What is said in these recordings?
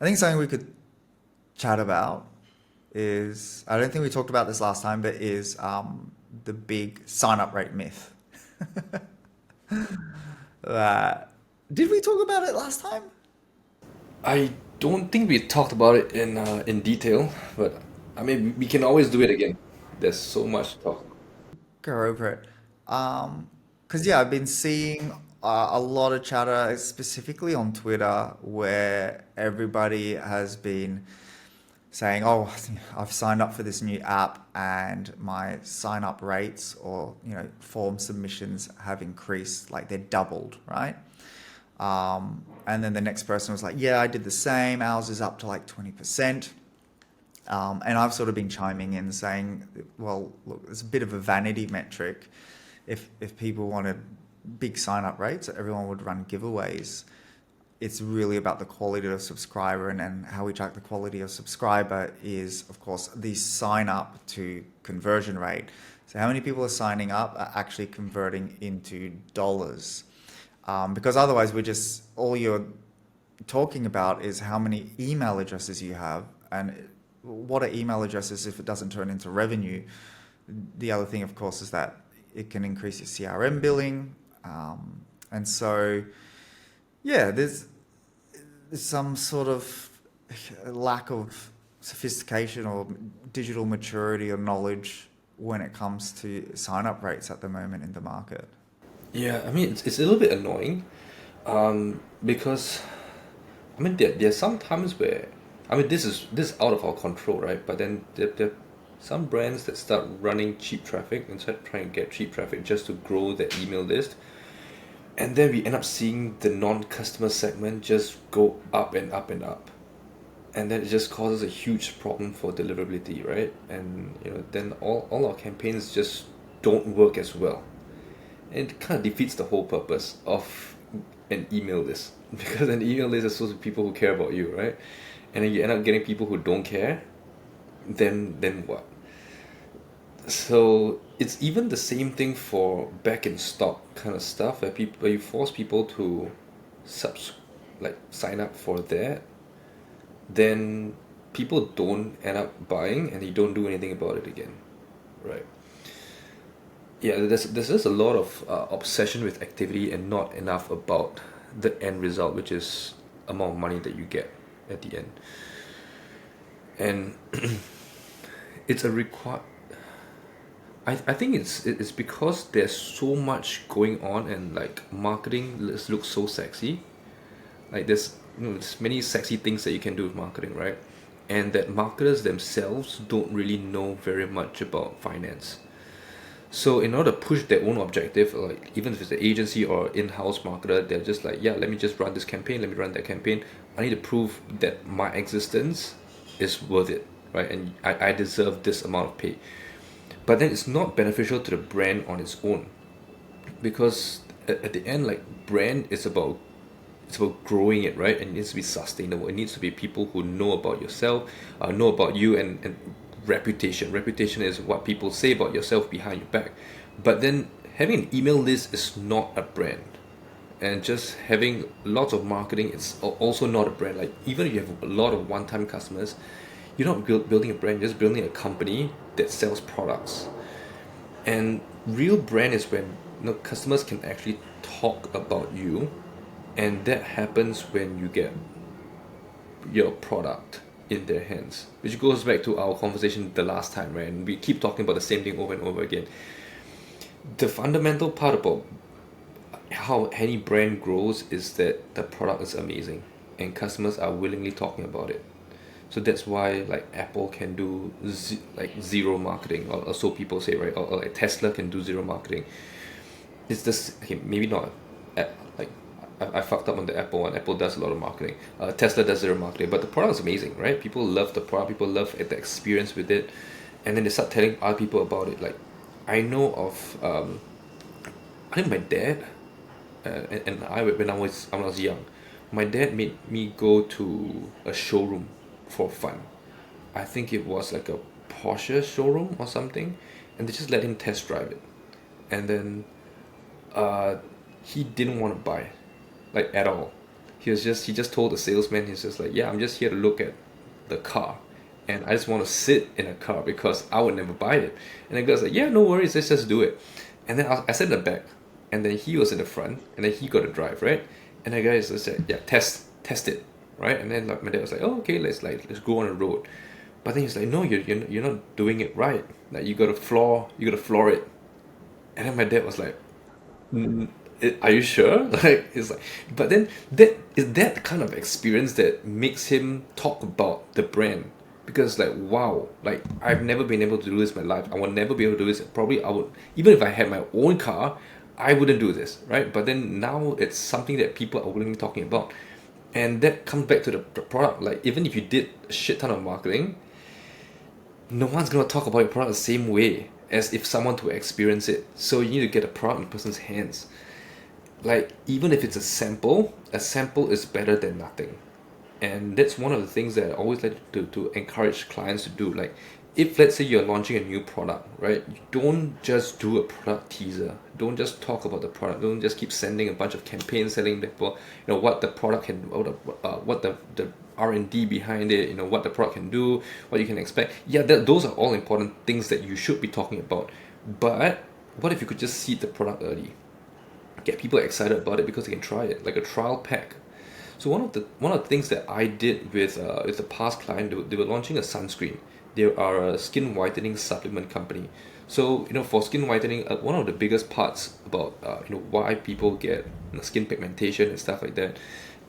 I think something we could chat about is, I don't think we talked about this last time, but is the big sign up rate myth. Uh, did we talk about it last time? I don't think we talked about it in detail, but I mean we can always do it again. There's so much to talk. Go over it. Because yeah, I've been seeing a lot of chatter, specifically on Twitter, where everybody has been saying, "Oh, I've signed up for this new app, and my sign up rates or form submissions have increased, like they're doubled, right?" And then the next person was like, "Yeah, I did the same. Ours is up to like 20%." And I've sort of been chiming in saying, well, look, it's a bit of a vanity metric. If people wanted big sign up rates, everyone would run giveaways. It's really about the quality of subscriber, and how we track the quality of subscriber is, of course, the sign up to conversion rate. So how many people are signing up are actually converting into dollars? Because otherwise, all you're talking about is how many email addresses you have, and what are email addresses if it doesn't turn into revenue. The other thing, of course, is that it can increase your CRM billing. And so, yeah, there's some sort of lack of sophistication or digital maturity or knowledge when it comes to sign up rates at the moment in the market. Yeah, I mean it's a little bit annoying, because I mean there's some times where I mean this is out of our control, right? But then there some brands that start running cheap traffic and start trying to get cheap traffic just to grow their email list. And then we end up seeing the non-customer segment just go up and up and up. And then it just causes a huge problem for deliverability, right? And then all our campaigns just don't work as well. And it kind of defeats the whole purpose of an email list. Because an email list is supposed to be people who care about you, right? And then you end up getting people who don't care, then what? So it's even the same thing for back in stock kind of stuff where you force people to subs like sign up for that, then people don't end up buying and you don't do anything about it again, right? Yeah, there's just a lot of obsession with activity and not enough about the end result, which is amount of money that you get at the end. And it's a require I think it's because there's so much going on, and like marketing looks so sexy. Like there's many sexy things that you can do with marketing, right? And that marketers themselves don't really know very much about finance. So in order to push their own objective, like even if it's an agency or in-house marketer, they're just like, yeah, let me just run this campaign, let me run that campaign. I need to prove that my existence is worth it, right? And I deserve this amount of pay. But then it's not beneficial to the brand on its own, because at the end, like brand is about it's about growing it, right? And it needs to be sustainable. It needs to be people who know about yourself, know about you, and reputation. Reputation is what people say about yourself behind your back. But then having an email list is not a brand, and just having lots of marketing is also not a brand. Like even if you have a lot of one-time customers, you're not building a brand. You're just building a company that sells products. And real brand is when customers can actually talk about you, and that happens when you get your product in their hands. Which goes back to our conversation the last time, right? And we keep talking about the same thing over and over again. The fundamental part about how any brand grows is that the product is amazing and customers are willingly talking about it. So that's why like Apple can do like zero marketing, or so people say, right? Or like Tesla can do zero marketing. It's just okay, maybe not. Like I fucked up on the Apple one. Apple does a lot of marketing. Tesla does zero marketing, but the product is amazing, right? People love the product. People love the experience with it, and then they start telling other people about it. Like I know of, I think my dad, and I when I was young, my dad made me go to a showroom for fun. I think it was like a Porsche showroom or something, and they just let him test drive it, and then uh, he didn't want to buy, like at all. He just told the salesman, he's just like, yeah, I'm just here to look at the car, and I just want to sit in a car because I would never buy it. And the guy's like, yeah, no worries, let's just do it. And then I sat in the back, and then he was in the front, and then he got to drive, right? And the guy just said, yeah, test it, right? And then like my dad was like, oh, okay, let's go on the road. But then he's like, no, you're not doing it right. Like you got to floor it. And then my dad was like, are you sure? Like, it's like, but then that is that kind of experience that makes him talk about the brand. Because like, wow, like I've never been able to do this in my life. I will never be able to do this. Probably I would, even if I had my own car, I wouldn't do this, right? But then now it's something that people are willingly talking about. And that comes back to the product. Like, even if you did a shit ton of marketing, no one's gonna talk about your product the same way as if someone to experience it. So you need to get a product in a person's hands. Like, even if it's a sample is better than nothing. And that's one of the things that I always like to encourage clients to do. Like, if let's say you're launching a new product, right? You don't just do a product teaser. Don't just talk about the product. Don't just keep sending a bunch of campaigns telling people, what the product can, what the R&D behind it, what the product can do, what you can expect. Yeah, those are all important things that you should be talking about. But what if you could just seed the product early? Get people excited about it because they can try it, like a trial pack. So one of the things that I did with a past client, they were launching a sunscreen. They are a skin whitening supplement company. So for skin whitening, one of the biggest parts about why people get skin pigmentation and stuff like that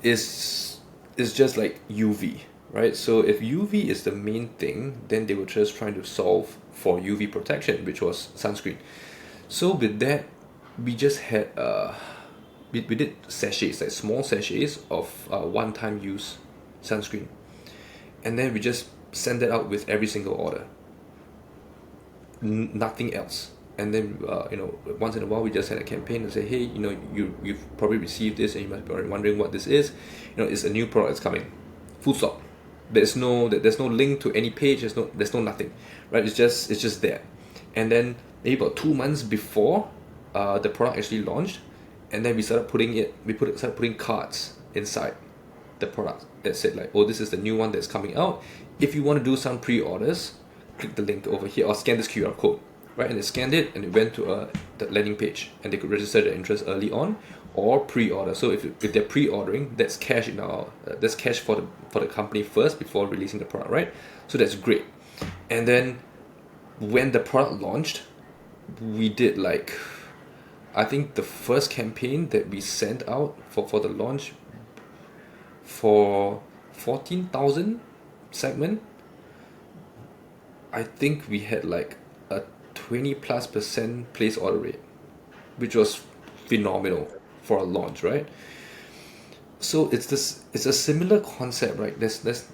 is just like UV, right? So if UV is the main thing, then they were just trying to solve for UV protection, which was sunscreen. So with that, we just had we did sachets, like small sachets of one-time use sunscreen, and then we just send that out with every single order. Nothing else. And then once in a while we just had a campaign and say, hey, you've probably received this and you might be wondering what this is. It's a new product that's coming. Full stop. There's no link to any page. There's no nothing, right? It's just there. And then maybe about 2 months before the product actually launched, and then we started putting cards inside the product that said like, oh, this is the new one that's coming out. If you want to do some pre-orders, click the link over here or scan this QR code, right? And they scanned it and it went to the landing page, and they could register their interest early on or pre-order. So if they're pre-ordering, that's cash that's cash for the company first before releasing the product, right? So that's great. And then when the product launched, we did like, I think the first campaign that we sent out for the launch for 14,000 segment, I think we had like a 20+% place order rate, which was phenomenal for a launch, right? So it's a similar concept, right? There's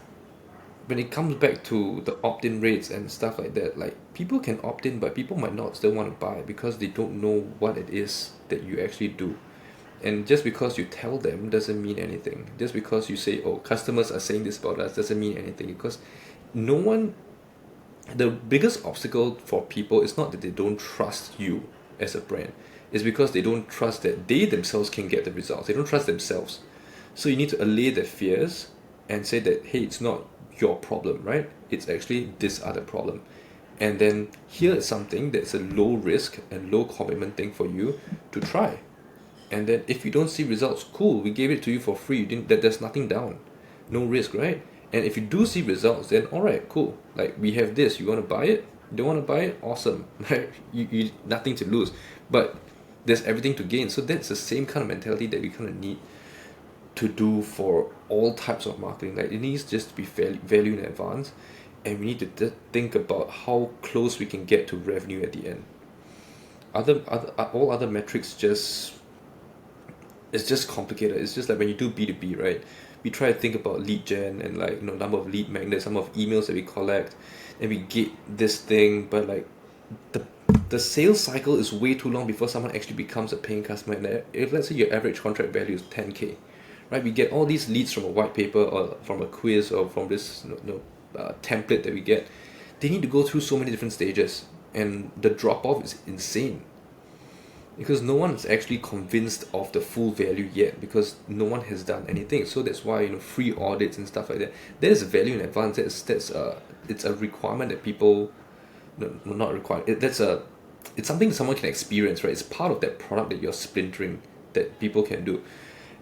when it comes back to the opt-in rates and stuff like that, like people can opt in, but people might not still want to buy because they don't know what it is that you actually do. And just because you tell them doesn't mean anything. Just because you say, oh, customers are saying this about us, doesn't mean anything, because no one, the biggest obstacle for people is not that they don't trust you as a brand. It's because they don't trust that they themselves can get the results. They don't trust themselves. So you need to allay their fears and say that, hey, it's not your problem, right? It's actually this other problem. And then here is something that's a low risk and low commitment thing for you to try. And then if you don't see results, cool, we gave it to you for free. There's nothing down. No risk, right? And if you do see results, then all right, cool. Like, we have this. You want to buy it? You don't want to buy it? Awesome. Right? You nothing to lose. But there's everything to gain. So that's the same kind of mentality that we kind of need to do for all types of marketing. Like, it needs just to be value in advance, and we need to think about how close we can get to revenue at the end. All other metrics it's just complicated. It's just like when you do B2B, right? We try to think about lead gen and like number of lead magnets, number of emails that we collect, and we get this thing, but like the sales cycle is way too long before someone actually becomes a paying customer. And if let's say your average contract value is 10K, right? We get all these leads from a white paper or from a quiz or from this template that we get. They need to go through so many different stages, and the drop off is insane. because no one's actually convinced of the full value yet because no one has done anything. So that's why, free audits and stuff like that, there's value in advance. That's it's a requirement that people, no, not required, it's something someone can experience, right? It's part of that product that you're splintering, that people can do.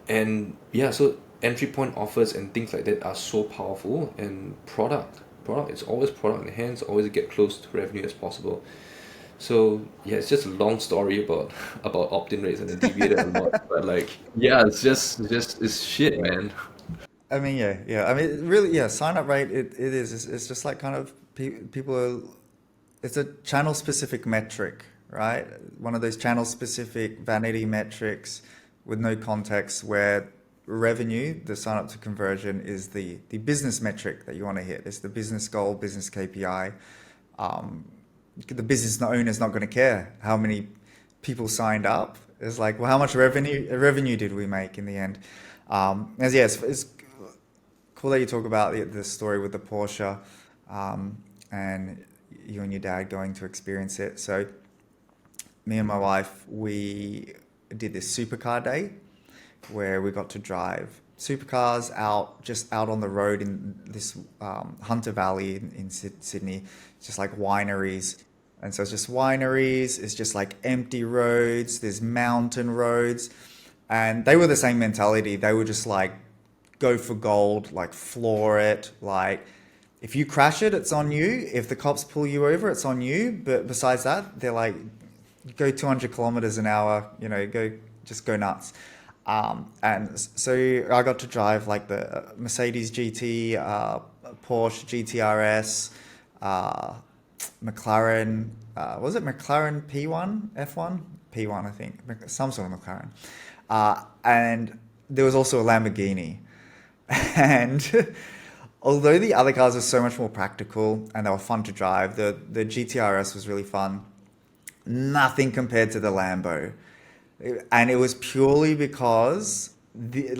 And yeah, so entry point offers and things like that are so powerful. And product, it's always product in hands, always get close to revenue as possible. So yeah, it's just a long story about opt-in rates, and it deviated a lot. But like, yeah, it's just it's shit, Yeah. man. I mean, yeah, yeah. I mean, really, yeah. Sign up rate, it is. It's just like kind of people are. It's a channel specific metric, right? One of those channel specific vanity metrics with no context, where revenue, the sign up to conversion, is the business metric that you want to hit. It's the business goal, business KPI. Um, the business owner is not going to care how many people signed up. It's like, well, how much revenue did we make in the end? As yeah, it's cool that you talk about the story with the Porsche, and you and your dad going to experience it. So me and my wife, we did this supercar day where we got to drive supercars out, just out on the road in this Hunter Valley in Sydney. It's just like wineries. And so it's just wineries, it's just like empty roads, there's mountain roads. And they were the same mentality. They were just like, go for gold, like floor it. Like, if you crash it, it's on you. If the cops pull you over, it's on you. But besides that, they're like, go 200 kilometers an hour, go, just go nuts. And so I got to drive like the Mercedes GT, Porsche GTRS, uh, McLaren, was it McLaren P1, F1? P1, I think, some sort of McLaren. And there was also a Lamborghini. And although the other cars were so much more practical and they were fun to drive, the GTRS was really fun. Nothing compared to the Lambo. And it was purely because the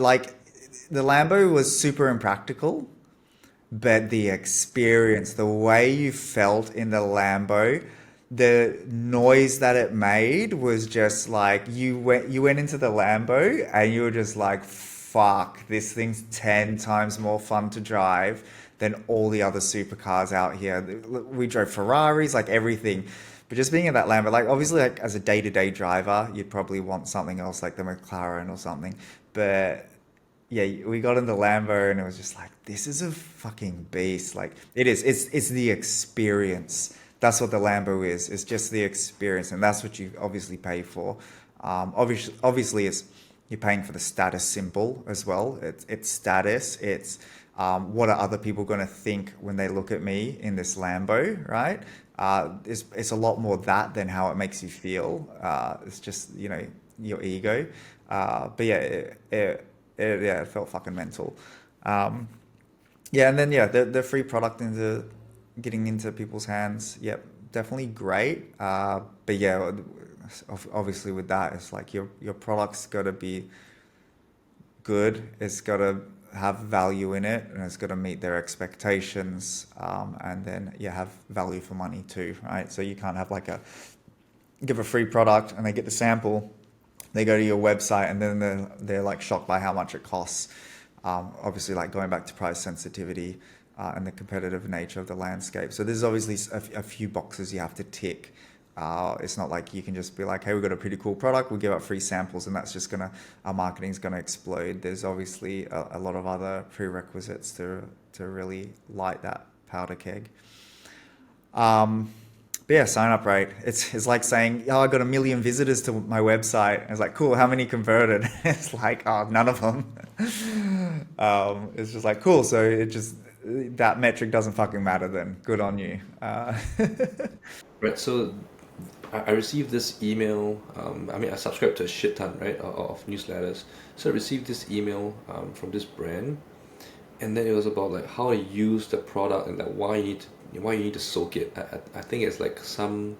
Lambo was super impractical, but the experience, the way you felt in the Lambo, the noise that it made was just like you went into the Lambo and you were just like, fuck, this thing's 10 times more fun to drive than all the other supercars out here. We drove Ferraris, like everything. But just being in that Lambo, like obviously like as a day-to-day driver, you'd probably want something else like the McLaren or something. But yeah, we got in the Lambo and it was just like, this is a fucking beast. Like it is. It's the experience. That's what the Lambo is. It's just the experience, and that's what you obviously pay for. Obviously, it's you're paying for the status symbol as well. It's status. It's what are other people going to think when they look at me in this Lambo, right? It's a lot more that than how it makes you feel. It's just your ego. But yeah, it felt fucking mental. Um, yeah, and then yeah, the free product into getting into people's hands. Yep, definitely great. But yeah, obviously with that, it's like your product's got to be good. It's got to have value in it, and it's got to meet their expectations. And then yeah, have value for money too, right? So you can't have like give a free product and they get the sample, they go to your website and then they're like shocked by how much it costs. Obviously, like going back to price sensitivity and the competitive nature of the landscape. So there's obviously a few boxes you have to tick. It's not like you can just be like, hey, we've got a pretty cool product, we'll give out free samples and that's just our marketing's gonna explode. There's obviously a lot of other prerequisites to really light that powder keg. But yeah, sign up rate. It's like saying, oh, I got 1 million visitors to my website. And it's like, cool, how many converted? It's like, oh, none of them. It's just like, cool. So that metric doesn't fucking matter then. Good on you. Right. So I received this email. I mean, I subscribe to a shit ton, right, of newsletters. So I received this email from this brand, and then it was about like how to use the product and like why you need to soak it. I think it's like some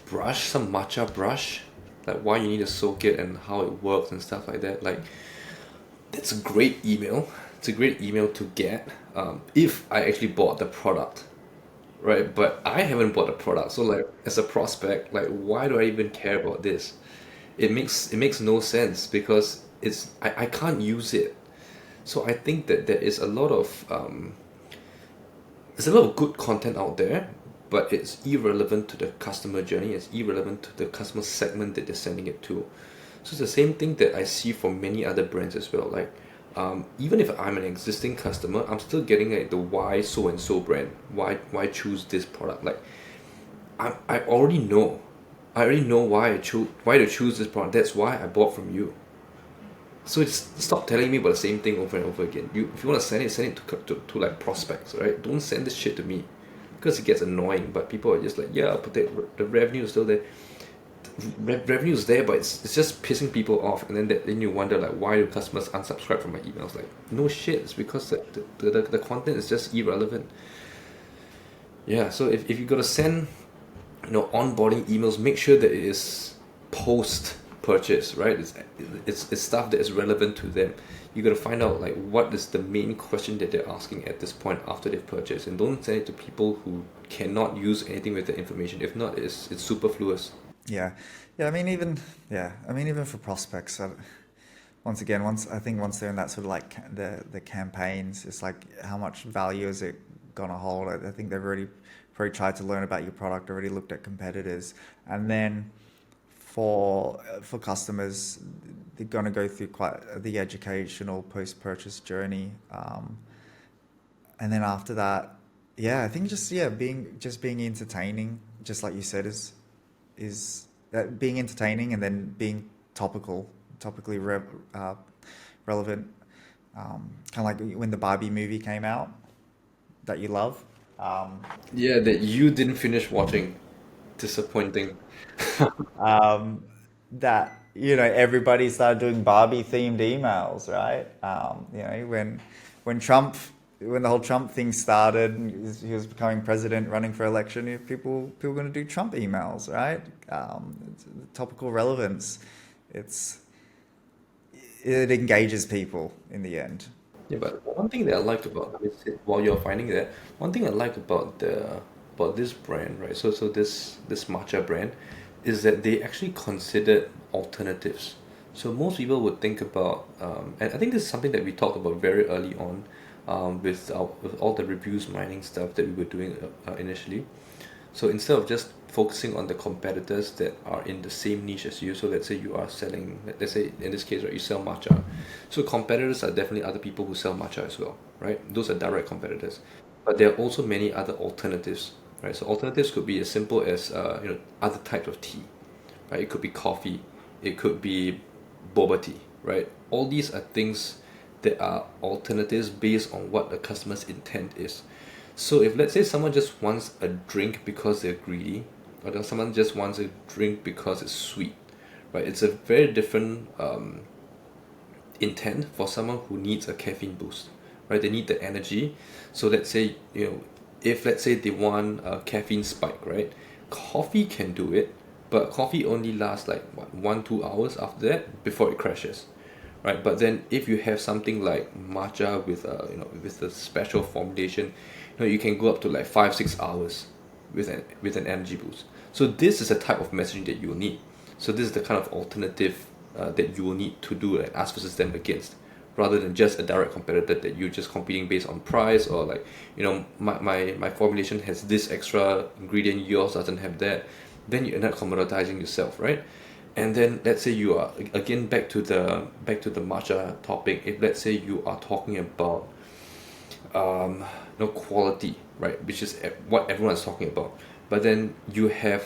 brush, some matcha brush, like why you need to soak it and how it works and stuff like that. Like, it's a great email. It's a great email to get if I actually bought the product, right? But I haven't bought the product. So like as a prospect, like why do I even care about this? It makes no sense because I can't use it. So I think that there's a lot of good content out there, but it's irrelevant to the customer journey. It's irrelevant to the customer segment that they're sending it to. So it's the same thing that I see from many other brands as well. Like, even if I'm an existing customer, I'm still getting like the why so and so brand. Why choose this product? Like, I already know. I already know why to choose this product. That's why I bought from you. So just stop telling me about the same thing over and over again. If you want to send it to like prospects, right? Don't send this shit to me because it gets annoying. But people are just like, yeah, but the revenue is still there. Revenue is there, but it's just pissing people off. And then you wonder like, why do customers unsubscribe from my emails? Like, no shit. It's because the content is just irrelevant. Yeah. So if you gotta send onboarding emails, make sure that it is post purchase, right? It's stuff that is relevant to them. You got to find out like what is the main question that they're asking at this point after they've purchased, and don't send it to people who cannot use anything with the information. If not, it's superfluous. Yeah, yeah. I mean, even yeah. I mean, even for prospects. Once again, once they're in that sort of like the campaigns, it's like how much value is it gonna hold? I think they've already tried to learn about your product, already looked at competitors, and then for customers, they're gonna go through quite the educational post purchase journey, and then after that, yeah, I think being entertaining, just like you said, is being entertaining and then being topically relevant. Kind of like when the Barbie movie came out that you love. Um, Yeah, that you didn't finish watching. Disappointing. that everybody started doing Barbie themed emails, right? When Trump, when the whole Trump thing started, and he was becoming president, running for election, people were going to do Trump emails, right? It's topical relevance. It's it engages people in the end. Yeah, but one thing that I liked about while you're finding that, one thing I like about this brand, right? So this matcha brand is that they actually considered alternatives. So most people would think about, and I think this is something that we talked about very early on, with all the reviews mining stuff that we were doing initially. So instead of just focusing on the competitors that are in the same niche as you, so let's say you are selling, let's say in this case, right, you sell matcha. So competitors are definitely other people who sell matcha as well, right? Those are direct competitors. But there are also many other alternatives, right? So alternatives could be as simple as other types of tea, right? It could be coffee, it could be boba tea, right? All these are things that are alternatives based on what the customer's intent is. So if let's say someone just wants a drink because they're greedy, or then someone just wants a drink because it's sweet, right? It's a very different intent for someone who needs a caffeine boost, right? They need the energy. So let's say if let's say they want a caffeine spike, right? Coffee can do it, but coffee only lasts like what, 1 2 hours after that before it crashes, right? But then if you have something like matcha with with a special formulation, you can go up to like 5 6 hours with an energy boost. So this is a type of messaging that you will need. So this is the kind of alternative that you will need to do and us versus them against, rather than just a direct competitor that you're just competing based on price, or like my formulation has this extra ingredient, yours doesn't have that. Then you end up commoditizing yourself, right? And then let's say you are again back to the matcha topic. If let's say you are talking about quality, right, which is what everyone is talking about, but then you have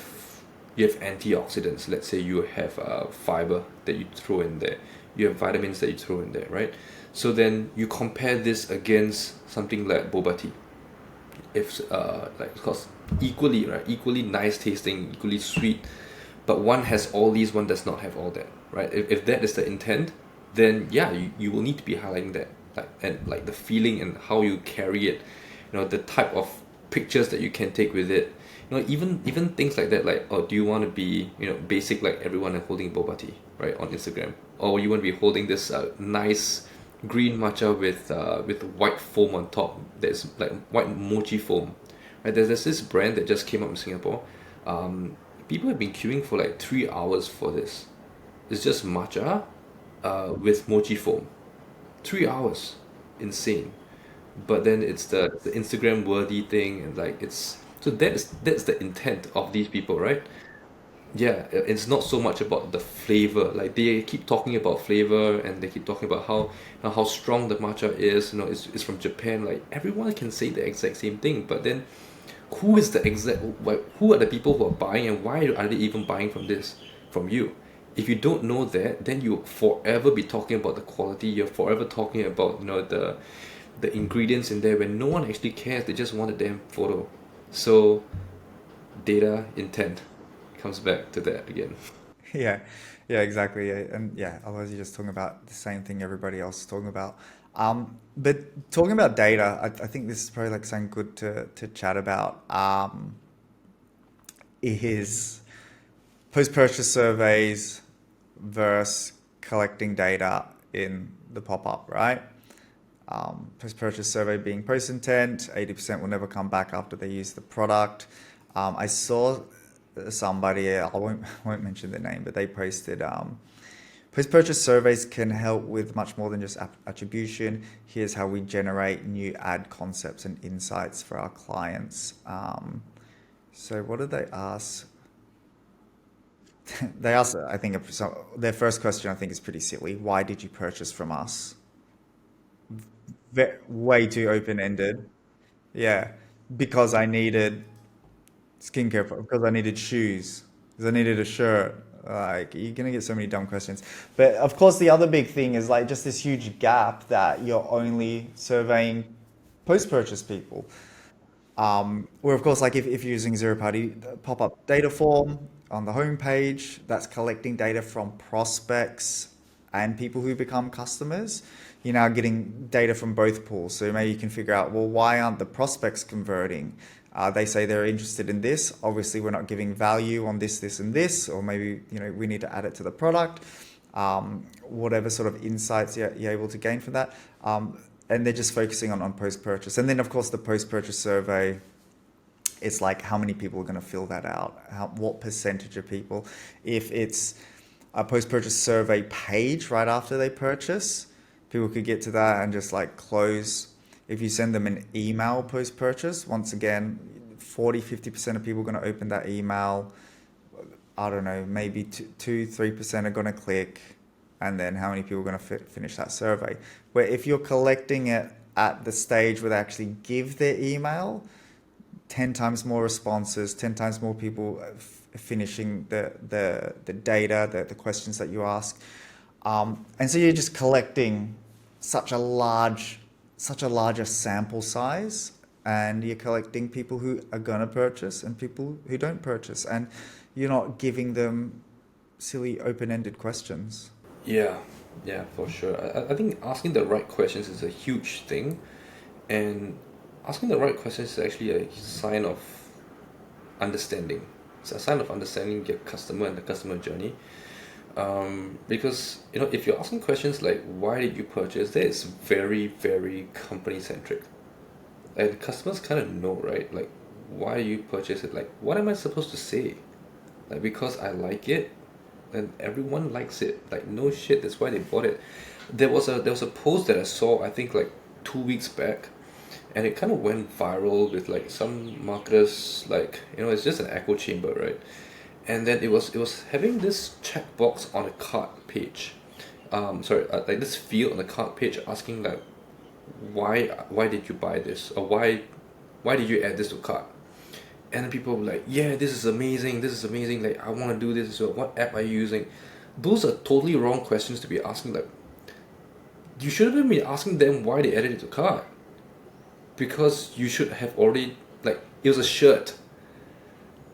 antioxidants. Let's say you have fiber that you throw in there, you have vitamins that you throw in there, right? So then you compare this against something like boba tea. If like, of course, equally, right, equally nice tasting, equally sweet, but one has all these, one does not have all that, right? If that is the intent, then yeah, you will need to be highlighting that, like, and like the feeling and how you carry it, the type of pictures that you can take with it, even things like that, like, oh, do you want to be basic like everyone and holding boba tea, right, on Instagram, or you want to be holding this nice green matcha with white foam on top, that's like white mochi foam, Right? There's this brand that just came up in Singapore. Um, People have been queuing for like 3 hours for this. It's just matcha, with mochi foam. 3 hours, insane. But then it's the Instagram worthy thing, and like it's so that's the intent of these people, right? Yeah, it's not so much about the flavor. Like they keep talking about flavor, and they keep talking about how strong the matcha is. It's from Japan. Like everyone can say the exact same thing, but then who are the people who are buying, and why are they even buying from you? If you don't know that, then you forever be talking about the quality. You're forever talking about the ingredients in there when no one actually cares. They just want a damn photo. So data intent comes back to that again. Yeah, yeah, exactly. Yeah. And yeah, otherwise you're just talking about the same thing everybody else is talking about. But talking about data, I think this is probably like something good to chat about. Is post-purchase surveys versus collecting data in the pop-up, right? Post-purchase survey being post-intent, 80% will never come back after they use the product. I saw somebody, I won't mention their name, but they posted post-purchase surveys can help with much more than just attribution. Here's how we generate new ad concepts and insights for our clients. So what did they ask? They asked, I think, their first question I think is pretty silly. Why did you purchase from us? Way too open-ended. Yeah, because I needed skincare, because I needed shoes, because I needed a shirt. Like, you're gonna get so many dumb questions. But of course, the other big thing is like just this huge gap that you're only surveying post-purchase people. Where of course, like if you're using zero party pop-up data form on the homepage, that's collecting data from prospects and people who become customers. You're now getting data from both pools. So maybe you can figure out, well, why aren't the prospects converting? They say they're interested in this. Obviously, we're not giving value on this, this, and this, or maybe we need to add it to the product. Whatever sort of insights you're able to gain from that. And they're just focusing on post-purchase. And then, of course, the post-purchase survey, it's like how many people are going to fill that out? What percentage of people? If it's a post-purchase survey page right after they purchase, people could get to that and just like close. If you send them an email post-purchase, once again, 40-50% of people are going to open that email. I don't know, maybe 3% are going to click, and then how many people are going to finish that survey? Where if you're collecting it at the stage where they actually give their email, 10 times more responses, 10 times more people finishing the data, the questions that you ask. And so you're just collecting such a larger sample size, and you're collecting people who are going to purchase and people who don't purchase, and you're not giving them silly open-ended questions. Yeah, yeah, for sure. I think asking the right questions is a huge thing, and asking the right questions is actually a sign of understanding. It's a sign of understanding your customer and the customer journey. Because if you're asking questions like why did you purchase, that is very, very company centric. And customers kind of know, right? Like, why do you purchase it? Like, what am I supposed to say? Like, because I like it, and everyone likes it. Like, no shit, that's why they bought it. There was a post that I saw, I think like 2 weeks back, and it kind of went viral with like some marketers, like it's just an echo chamber, right? And then it was having this checkbox on a cart page, like this field on the cart page asking like why did you buy this, or why did you add this to cart? And then people were like, yeah, this is amazing, like I want to do this as well. What app are you using? Those are totally wrong questions to be asking. Like, you shouldn't have been asking them why they added it to cart, because you should have already, like, it was a shirt,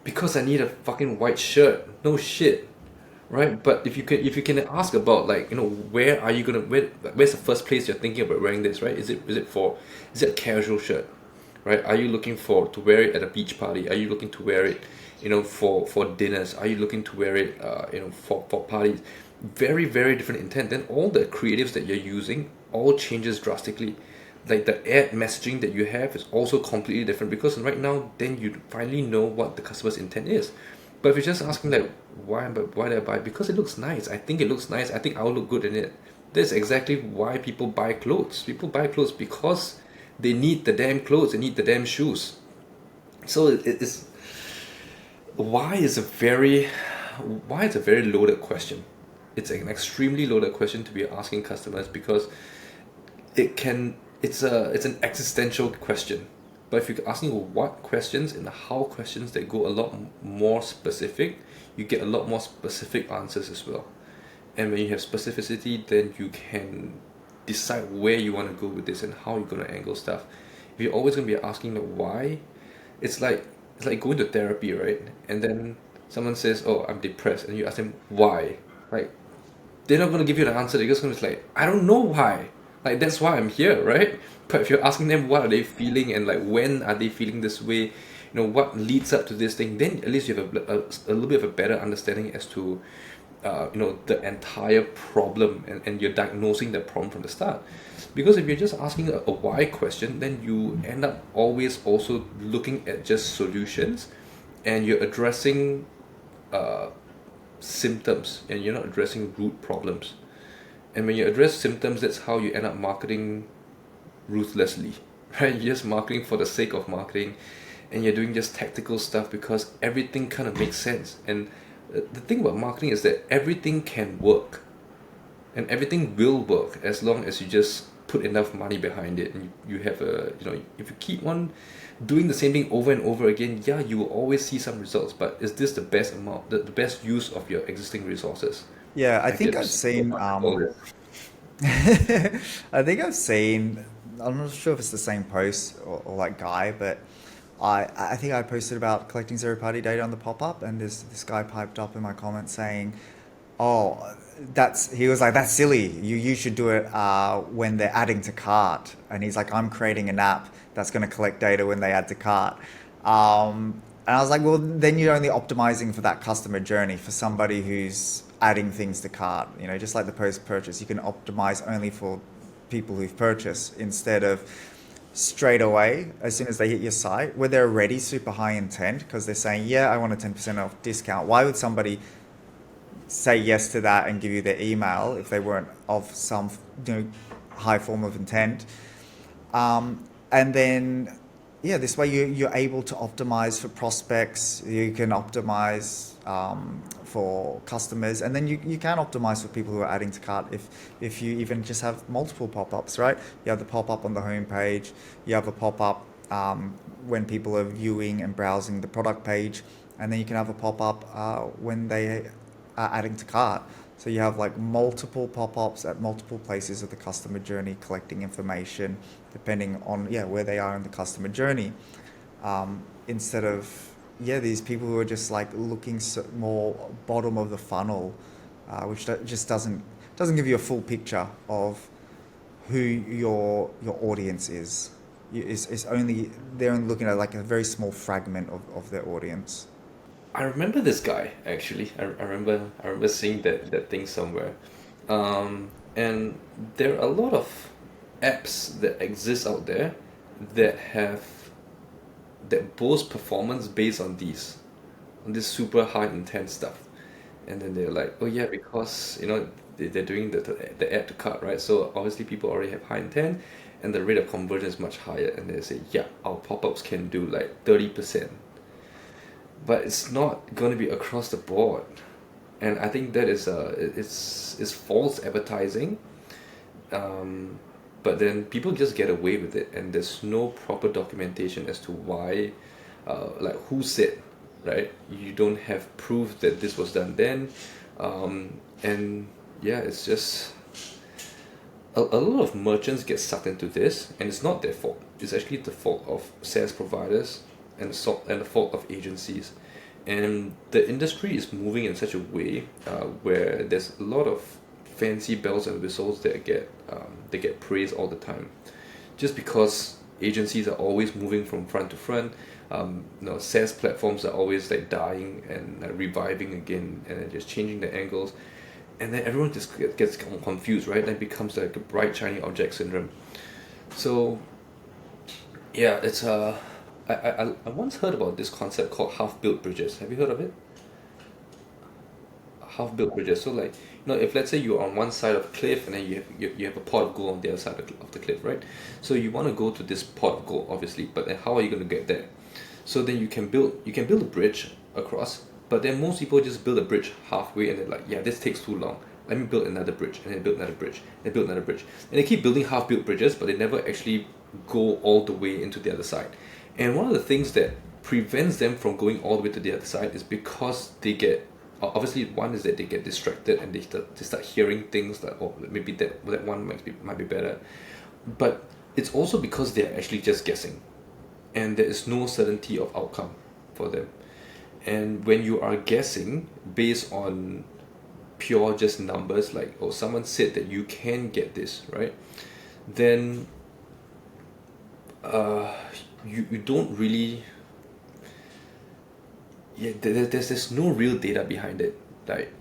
because I need a fucking white shirt. No shit, right? But if you can ask about, like, where's the first place you're thinking about wearing this, right? Is it a casual shirt, right? Are you looking to wear it at a beach party? Are you looking to wear it, for dinners? Are you looking to wear it, for parties? Very, very different intent. Then all the creatives that you're using all changes drastically. like the ad messaging that you have is also completely different, because right now then you finally know what the customer's intent is. But if you're just asking like why did I buy? Because it looks nice. I think it looks nice. I think I'll look good in it. That's exactly why people buy clothes. People buy clothes because they need the damn clothes. They need the damn shoes. So it's why is a very why is a very loaded question. It's an extremely loaded question to be asking customers, because it's an existential question. But if you're asking what questions and how questions that go a lot more specific, you get a lot more specific answers as well. And when you have specificity, then you can decide where you want to go with this and how you're going to angle stuff. If you're always going to be asking the why, it's like it's like going to therapy, right? And then someone says, "Oh, I'm depressed," and you ask them why. Like, they're not going to give you the answer. They're just going to be like, I don't know why. Like, that's why I'm here, right? But if you're asking them what are they feeling and like when are they feeling this way, what leads up to this thing, then at least you have a little bit of a better understanding as to, the entire problem, and you're diagnosing the problem from the start. Because if you're just asking a why question, then you end up always also looking at just solutions, and you're addressing uh, symptoms, and you're not addressing root problems. And when you address symptoms, that's how you end up marketing ruthlessly, right? You're just marketing for the sake of marketing, and you're doing just tactical stuff because everything kind of makes sense. And the thing about marketing is that everything can work, and everything will work as long as you just put enough money behind it, and you have if you keep on doing the same thing over and over again, yeah, you will always see some results. But is this the best amount, the best use of your existing resources? Yeah, I I think think I've that's so seen much about it. I think I've seen, I'm not sure if it's the same post or like guy, but I think I posted about collecting zero party data on the pop-up, and this guy piped up in my comments saying, "Oh, he was like, that's silly. You should do it when they're adding to cart." And he's like, "I'm creating an app that's going to collect data when they add to cart." And I was like, "Well, then you're only optimizing for that customer journey for somebody who's adding things to cart. Just like the post purchase, you can optimize only for people who've purchased instead of straight away as soon as they hit your site where they're already super high intent because they're saying, yeah, I want a 10% off discount. Why would somebody say yes to that and give you their email if they weren't of some high form of intent? And then, yeah, this way you're able to optimize for prospects. You can optimize for customers, and then you can optimize for people who are adding to cart if you even just have multiple pop-ups, right? You have the pop-up on the homepage, you have a pop-up when people are viewing and browsing the product page, and then you can have a pop-up when they are adding to cart. So you have like multiple pop-ups at multiple places of the customer journey collecting information depending on where they are in the customer journey, instead of these people who are just like looking more bottom of the funnel, which just doesn't give you a full picture of who your audience is. Is only they're only looking at like a very small fragment of their audience. I remember this guy actually. I remember seeing that thing somewhere. And there are a lot of apps that exist out there that have that boast performance based on this super high intent stuff. And then they're like, oh yeah, because they're doing the add to cart, right? So obviously people already have high intent, and the rate of conversion is much higher. And they say, yeah, our pop-ups can do like 30%, but it's not going to be across the board. And I think that is it's false advertising. um, but then people just get away with it, and there's no proper documentation as to why, like who said, right? You don't have proof that this was done then. And yeah, it's just a lot of merchants get sucked into this, and it's not their fault. It's actually the fault of SaaS providers, and the fault of agencies. And the industry is moving in such a way where there's a lot of fancy bells and whistles that get praised all the time, just because agencies are always moving from front to front. SaaS platforms are always like dying and reviving again, and then just changing the angles, and then everyone just gets confused, right? Then it becomes like a bright shiny object syndrome. So yeah, it's I once heard about this concept called half-built bridges. Have you heard of it? Half-built bridges. So like, if let's say you're on one side of a cliff and then you have a pot of gold on the other side of the cliff, right? So you want to go to this pot of gold, obviously, but then how are you going to get there? So then you can build a bridge across, but then most people just build a bridge halfway and they're like, yeah, this takes too long. Let me build another bridge, and then build another bridge, and build another bridge, and they keep building half-built bridges, but they never actually go all the way into the other side. And one of the things that prevents them from going all the way to the other side is because they get, obviously one is that they get distracted and they start hearing things like, oh, maybe that one might be better, but it's also because they're actually just guessing, and there is no certainty of outcome for them. And when you are guessing based on pure just numbers, like, oh, someone said that you can get this, right? Then uh, you don't really, yeah, there's no real data behind it, like,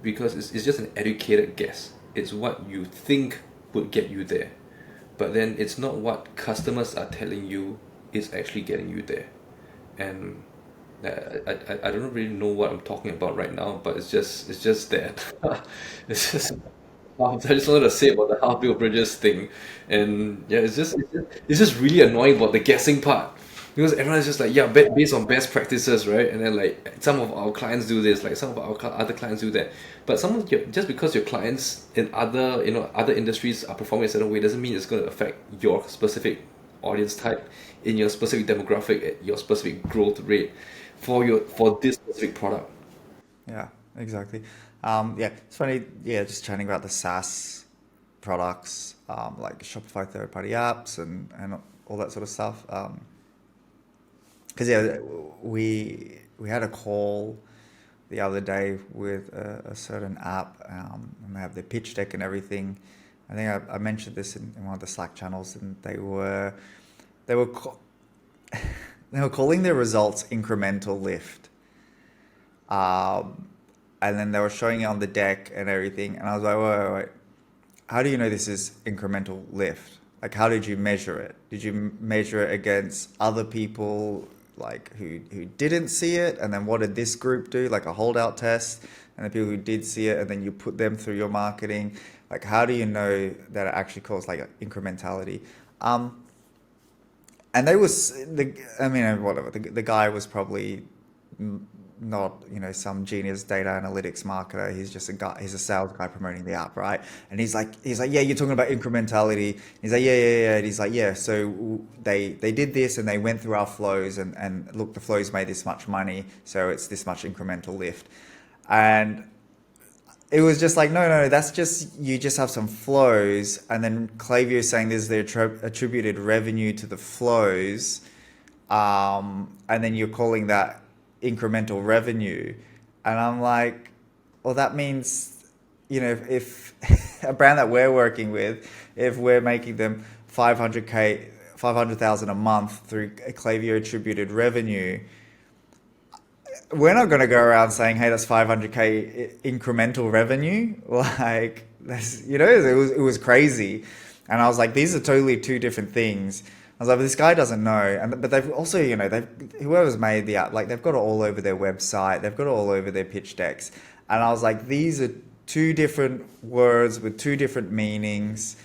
because it's just an educated guess. It's what you think would get you there, but then it's not what customers are telling you is actually getting you there. And I don't really know what I'm talking about right now, but it's just that it's just I just wanted to say about the half built bridges thing, and yeah, it's just really annoying about the guessing part, because everyone's just like, yeah, based on best practices, right? And then like some of our clients do this, like some of our other clients do that, but some of your, just because your clients in other industries are performing a certain way doesn't mean it's going to affect your specific audience type, in your specific demographic, at your specific growth rate for this specific product. Yeah, exactly. Yeah, it's funny. Yeah, just chatting about the SaaS products, like Shopify third-party apps and all that sort of stuff. Because yeah, we had a call the other day with a certain app, and they have their pitch deck and everything. I think I mentioned this in one of the Slack channels, and they were ca- they were calling their results incremental lift. Um, and then they were showing it on the deck and everything, and I was like, wait. How do you know this is incremental lift? Like, how did you measure it? Did you measure it against other people, like who didn't see it? And then what did this group do? Like a holdout test, and the people who did see it, and then you put them through your marketing. Like, how do you know that it actually caused like incrementality? Um, and they was I mean, whatever. The guy was probably not, some genius data analytics marketer. He's just a guy. He's a sales guy promoting the app, right? And he's like, yeah, you're talking about incrementality. He's like, yeah. And he's like, yeah. So they did this and they went through our flows, and look, the flows made this much money, so it's this much incremental lift. And it was just like, no, that's just, you just have some flows, and then Klaviyo is saying this is the attributed revenue to the flows, and then you're calling that incremental revenue, and I'm like, well, that means, if a brand that we're working with, if we're making them 500,000 a month through a Klaviyo attributed revenue, we're not going to go around saying, "Hey, that's 500K incremental revenue." Like, that's, it was crazy, and I was like, these are totally two different things. I was like, but this guy doesn't know, and but they've also, they've whoever's made the app, like, they've got it all over their website, they've got it all over their pitch decks, and I was like, these are two different words with two different meanings,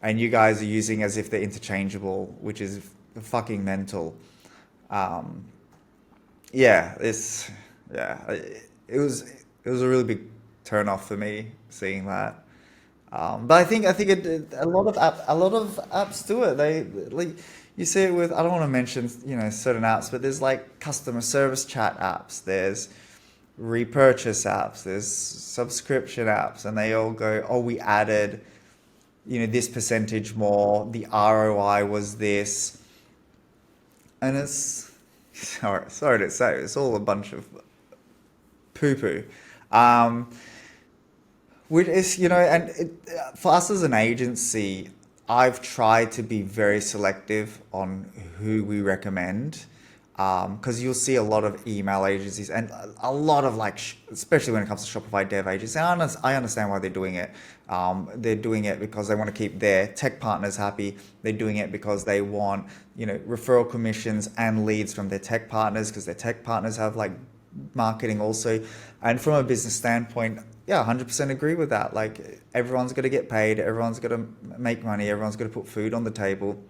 and you guys are using as if they're interchangeable, which is fucking mental. Um, yeah, it was a really big turn off for me seeing that. But I think a lot of apps do it. They, like, you see it with, I don't want to mention, certain apps, but there's like customer service chat apps, there's repurchase apps, there's subscription apps, and they all go, oh, we added, this percentage more, the ROI was this, and it's, sorry to say, it's all a bunch of poo poo. Um, which is, for us as an agency, I've tried to be very selective on who we recommend. Because you'll see a lot of email agencies and a lot of like, especially when it comes to Shopify dev agencies. And I understand why they're doing it. They're doing it because they want to keep their tech partners happy. They're doing it because they want, referral commissions and leads from their tech partners because their tech partners have like marketing also. And from a business standpoint, yeah, 100% agree with that. Like everyone's got to get paid, everyone's got to make money, everyone's got to put food on the table.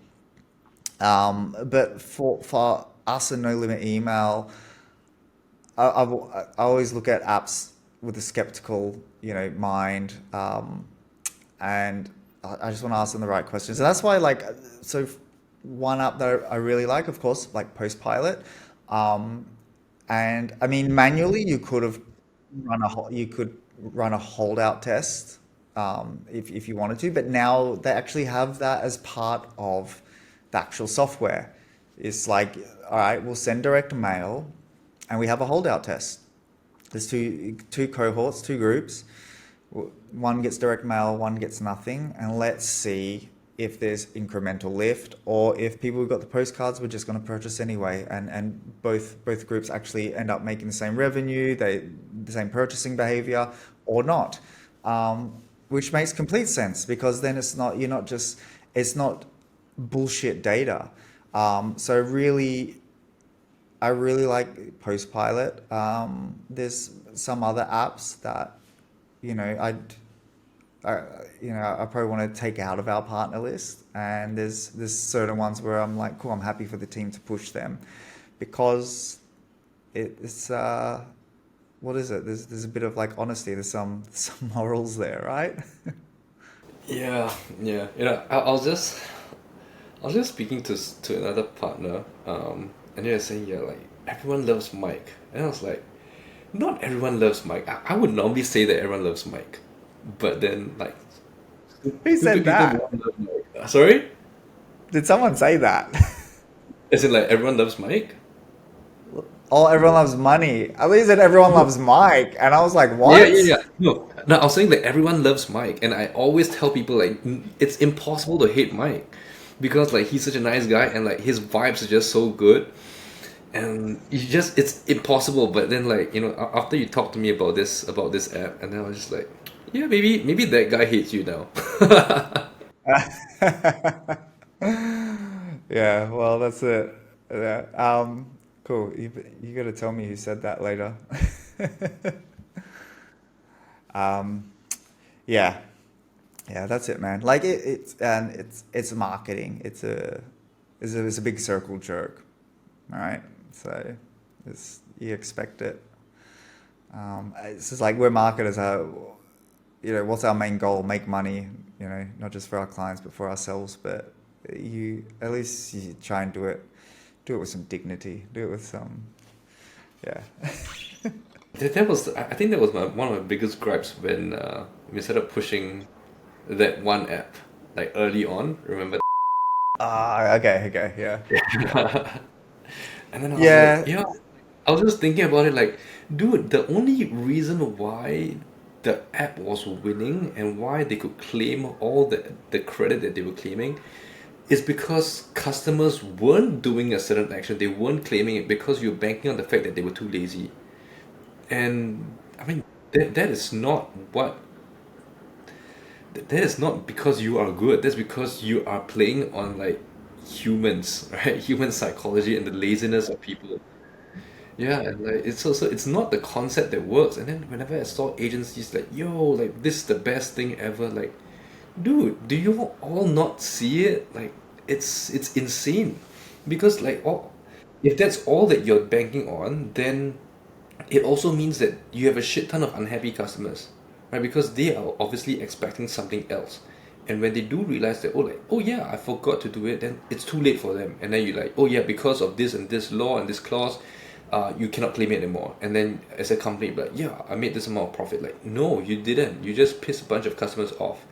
But for us and No Limit Email, I always look at apps with a skeptical, mind, and I just want to ask them the right questions. And that's why, like, so one app that I really like, of course, like Postpilot, um, and I mean, manually you could have you could run a holdout test, if you wanted to, but now they actually have that as part of the actual software. It's like, all right, we'll send direct mail, and we have a holdout test. There's two cohorts, two groups. One gets direct mail, one gets nothing, and let's see if there's incremental lift or if people who got the postcards were just going to purchase anyway, and both groups actually end up making the same revenue, the same purchasing behavior, or not, which makes complete sense because then it's not bullshit data. So really, I really like Postpilot. There's some other apps that you know I'd I, I probably want to take out of our partner list, and there's certain ones where I'm like, cool, I'm happy for the team to push them, because it's what is it? There's a bit of like honesty. There's some morals there, right? Yeah, yeah. I was just speaking to another partner, and they were saying, yeah, like everyone loves Mike, and I was like, not everyone loves Mike. I would normally say that everyone loves Mike, but then like Who stupid said people that? don't love Mike. Sorry, Did someone say that? as in like everyone loves Mike. Oh, everyone loves money. At least said everyone loves Mike, and I was like, Yeah, what? yeah, yeah. No, no, I was saying that everyone loves Mike, and I always tell people like it's impossible to hate Mike because like he's such a nice guy and like his vibes are just so good, and it's impossible. But then like after you talk to me about this app, and then I was just like, yeah, maybe that guy hates you now. Yeah, well, that's it. Yeah. Cool. You got to tell me who said that later. Um, yeah, yeah, that's it, man. Like it's marketing. It's a big circle jerk, all right? So you expect it. It's just like we're marketers. What's our main goal? Make money. Not just for our clients, but for ourselves. But you at least you try and do it with some dignity. Do it with some, yeah. I think that was one of my biggest gripes when we started pushing that one app like early on. Remember? Ah, okay, okay, yeah, yeah, And then I was like, yeah. yeah, I was just thinking about it like, dude, the only reason why the app was winning and why they could claim all the credit that they were claiming is because customers weren't doing a certain action. They weren't claiming it because you're banking on the fact that they were too lazy. And I mean, that is not that is not because you are good. That's because you are playing on like humans, right? Human psychology and the laziness of people. Yeah, and like it's not the concept that works. And then whenever I saw agencies like, yo, like this is the best thing ever, like, dude, do you all not see it? Like, it's insane. Because like all if that's all that you're banking on, then it also means that you have a shit ton of unhappy customers, right? Because they are obviously expecting something else. And when they do realize that, oh yeah, I forgot to do it, then it's too late for them. And then you're like, oh yeah, because of this and this law and this clause, you cannot claim it anymore. And then as a company, you're like, yeah, I made this amount of profit. Like, no, you didn't. You just pissed a bunch of customers off.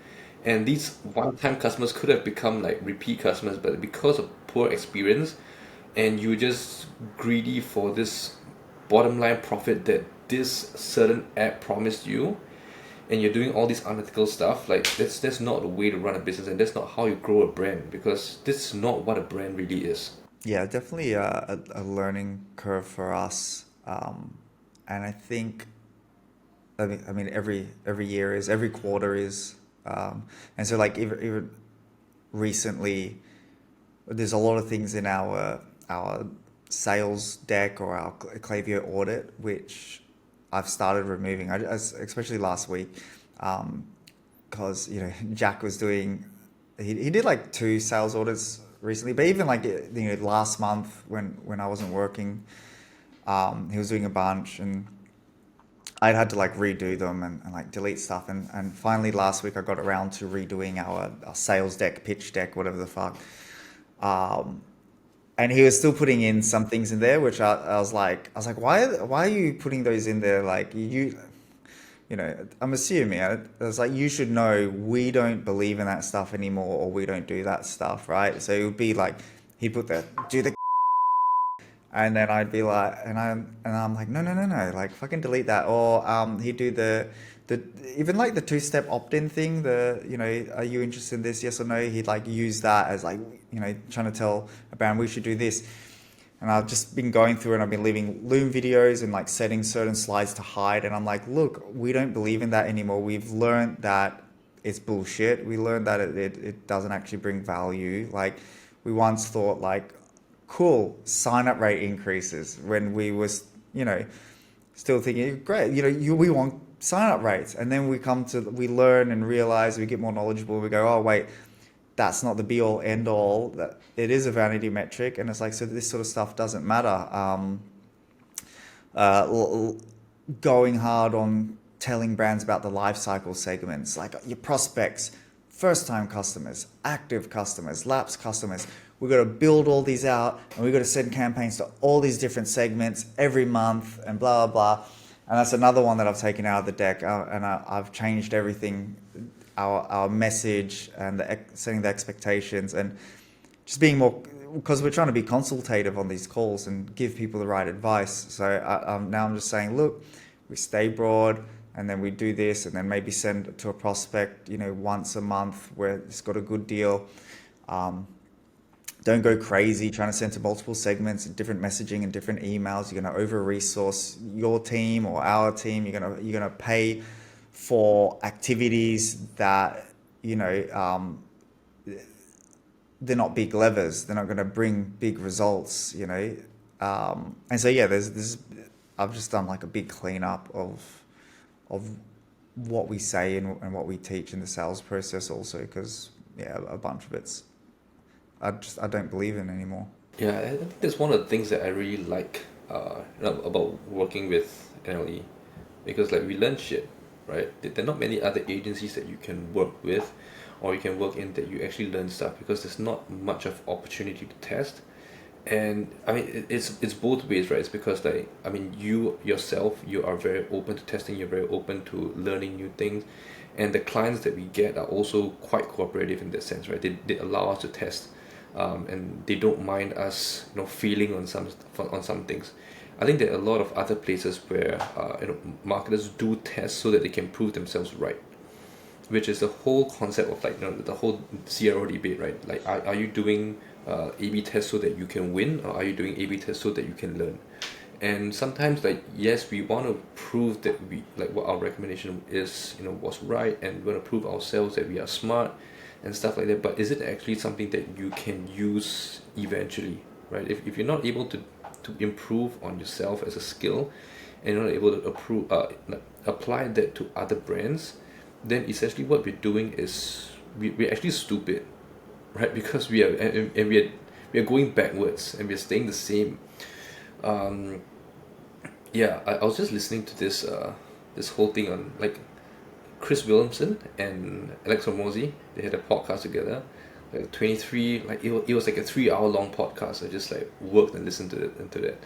And these one-time customers could have become like repeat customers, but because of poor experience, and you're just greedy for this bottom line profit that this certain app promised you, and you're doing all this unethical stuff, like that's not the way to run a business, and that's not how you grow a brand, because this is not what a brand really is. Yeah, definitely a learning curve for us. And I think, I mean, every year is, every quarter is, and so like even recently, there's a lot of things in our sales deck or our Klaviyo audit which I've started removing. Especially last week, because Jack was doing, he did like two sales audits recently, but even like last month when I wasn't working, he was doing a bunch, and I'd had to like redo them and like delete stuff, and finally last week I got around to redoing our sales deck, pitch deck, whatever the fuck. Um, and he was still putting in some things in there, which I was like, why are you putting those in there? Like I'm assuming I was like, you should know we don't believe in that stuff anymore, or we don't do that stuff, right? So it would be like he put the do the, and then I'd be like, and I'm like, no, no, no, no, like fucking delete that. Or he'd do the even like the two-step opt-in thing. Are you interested in this? Yes or no. He'd like use that as like, trying to tell a brand we should do this. And I've just been going through and I've been leaving Loom videos and like setting certain slides to hide. And I'm like, look, we don't believe in that anymore. We've learned that it's bullshit. We learned that it doesn't actually bring value. Like we once thought like, cool, sign up rate increases when we was, you know, still thinking, great, we want sign up rates. And then we learn and realize, we get more knowledgeable. We go, oh, wait, that's not the be all end all. That it is a vanity metric, and it's like, so this sort of stuff doesn't matter. Uh, Going hard on telling brands about the life cycle segments, like your prospects, first time customers, active customers, lapsed customers. We've got to build all these out, and we've got to send campaigns to all these different segments every month, and blah blah blah. And that's another one that I've taken out of the deck, and I've changed everything, our message and setting the expectations, and just being more, because we're trying to be consultative on these calls and give people the right advice. So now I'm just saying, look, we stay broad, and then we do this, and then maybe send it to a prospect, once a month where it's got a good deal. Um, don't go crazy trying to send to multiple segments and different messaging and different emails. You're going to over resource your team or our team. You're going to pay for activities that you know they're not big levers. They're not going to bring big results. And so yeah, there's this. I've just done like a big cleanup of what we say and what we teach in the sales process also, because yeah, a bunch of it's I don't believe in anymore. Yeah, I think that's one of the things that I really like about working with NLE, because like we learn shit, right? There are not many other agencies that you can work with or you can work in that you actually learn stuff, because there's not much of opportunity to test. And I mean it's both ways, right? It's because like I mean you yourself, you are very open to testing, you're very open to learning new things, and the clients that we get are also quite cooperative in that sense, right? They allow us to test, and they don't mind us failing on some things. I think there are a lot of other places where marketers do test so that they can prove themselves right, which is the whole concept of like the whole CRO debate, right? Like, are you doing A/B tests so that you can win, or are you doing A/B tests so that you can learn? And sometimes, like, yes, we want to prove that we like what our recommendation is, was right, and we want to prove ourselves that we are smart and stuff like that. But is it actually something that you can use eventually, right? If you're not able to improve on yourself as a skill, and you're not able to like, apply that to other brands, then essentially what we're doing is we're actually stupid, right? Because we are going backwards and we're staying the same. um yeah, I was just listening to this whole thing on like Chris Williamson and Alex Hormozy. They had a podcast together, like 23, like it was like a 3 hour long podcast. I just like worked and listened to that.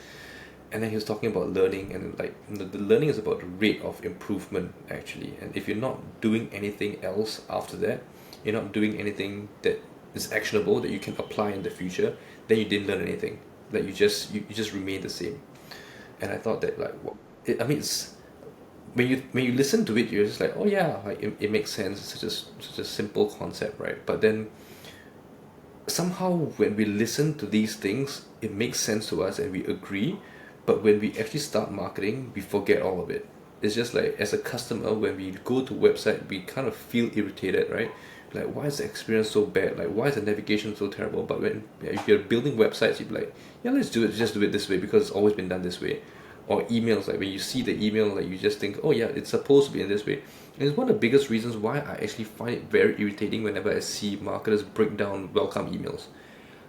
And then he was talking about learning, and like the learning is about the rate of improvement actually. And if you're not doing anything else after that, you're not doing anything that is actionable that you can apply in the future, then you didn't learn anything. Like you just remain the same. And I thought that like I mean it's when you listen to it, you're just like, oh, yeah, like it makes sense. It's such a simple concept, right? But then, somehow when we listen to these things, it makes sense to us and we agree. But when we actually start marketing, we forget all of it. It's just like as a customer, when we go to website, we kind of feel irritated, right? Like, why is the experience so bad? Like, why is the navigation so terrible? But when, yeah, if you're building websites, you're like, yeah, let's do it. Just do it this way because it's always been done this way. Or emails, like when you see the email, like you just think, oh yeah, it's supposed to be in this way. And it's one of the biggest reasons why I actually find it very irritating whenever I see marketers break down welcome emails.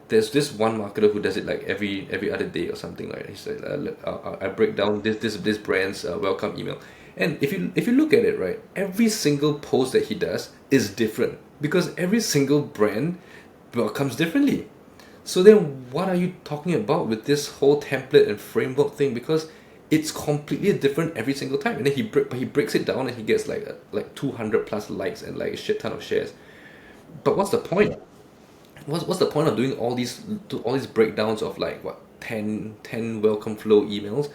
There's this one marketer who does it like every other day or something like that. He's like, I break down this brand's welcome email, and if you look at it right, every single post that he does is different because every single brand welcomes differently. So then, what are you talking about with this whole template and framework thing? Because it's completely different every single time, and then he breaks it down and he gets like 200 plus likes and like a shit ton of shares. But what's the point? What's the point of doing all these breakdowns of like what 10 welcome flow emails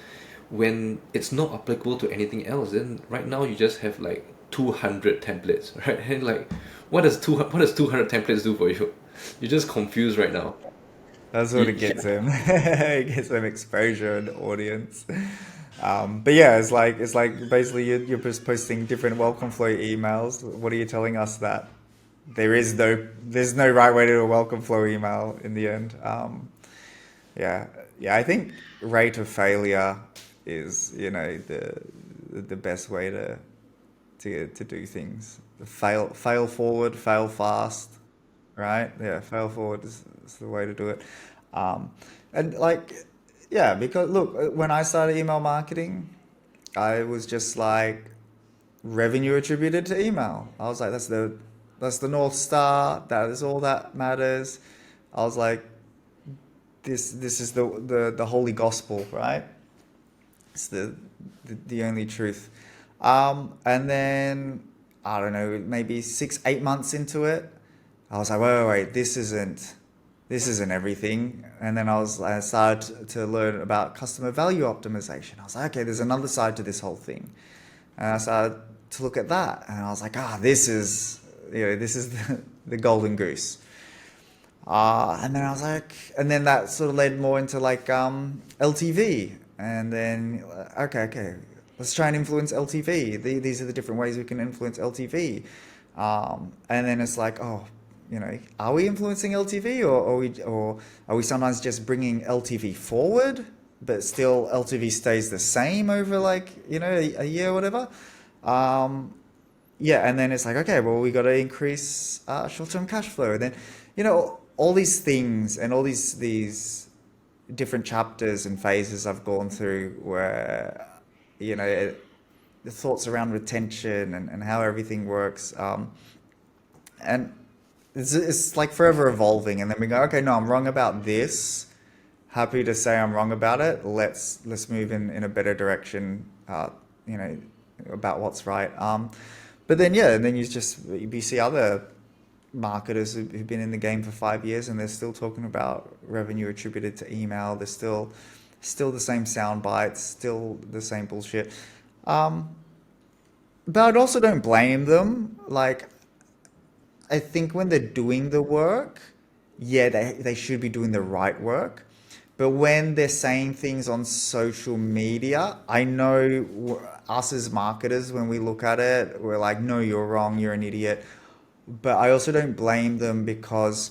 when it's not applicable to anything else? Then right now you just have like 200 templates, right? And like what does 200 templates do for you? You're just confused right now. That's what You, it gets him. It gets him exposure and audience. But yeah, it's like basically you're just posting different welcome flow emails. What are you telling us that there's no right way to do a welcome flow email in the end? Yeah, yeah. I think rate of failure is the best way to do things. Fail forward, fail fast, right? Yeah, fail forward is the way to do it. Um, and like, yeah, because look, when I started email marketing, I was just like revenue attributed to email. I was like, that's the North Star. That is all that matters. I was like, this is the holy gospel, right? It's the only truth. And then I don't know, maybe 6 8 months into it, I was like, wait, this isn't everything. And then I started to learn about customer value optimization. I was like, okay, there's another side to this whole thing. And I started to look at that, and I was like, this is the golden goose. And then I was like, and then that sort of led more into like LTV, and then okay, let's try and influence LTV. These are the different ways we can influence LTV. And then it's like, oh, are we influencing LTV, or are we sometimes just bringing LTV forward, but still LTV stays the same over like a year or whatever. Um, yeah, and then it's like, okay, well, we got to increase short-term cash flow. And then, all these things and all these different chapters and phases I've gone through where, the thoughts around retention and how everything works. And it's like forever evolving. And then we go, okay, no, I'm wrong about this. Happy to say I'm wrong about it. Let's move in a better direction. You know, about what's right. But then yeah, and then you see other marketers who've been in the game for 5 years and they're still talking about revenue attributed to email. They're still the same sound bites, still the same bullshit. Um, but I also don't blame them. Like, I think when they're doing the work, yeah, they should be doing the right work. But when they're saying things on social media, I know us as marketers, when we look at it, we're like, no, you're wrong, you're an idiot. But I also don't blame them because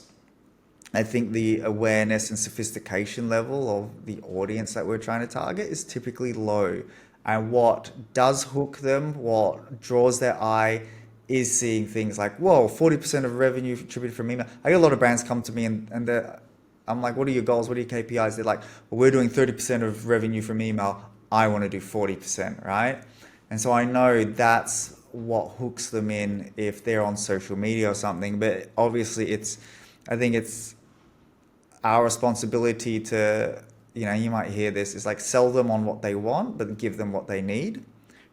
I think the awareness and sophistication level of the audience that we're trying to target is typically low. And what does hook them, what draws their eye, is seeing things like, whoa, 40% of revenue attributed from email. I get a lot of brands come to me and I'm like, what are your goals? What are your KPIs? They're like, well, we're doing 30% of revenue from email. I want to do 40%, right? And so I know that's what hooks them in if they're on social media or something. But obviously, I think it's our responsibility to, you might hear this, is like sell them on what they want, but give them what they need,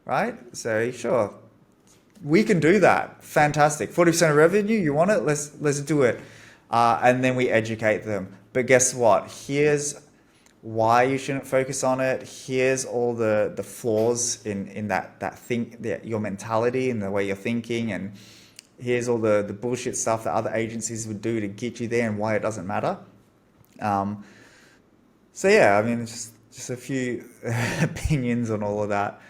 right? So sure, we can do that. Fantastic. 40% of revenue, you want it? Let's do it. And then we educate them. But guess what? Here's why you shouldn't focus on it. Here's all the flaws in that your mentality and the way you're thinking, and here's all the bullshit stuff that other agencies would do to get you there and why it doesn't matter. Um, so yeah, I mean, it's just a few opinions on all of that.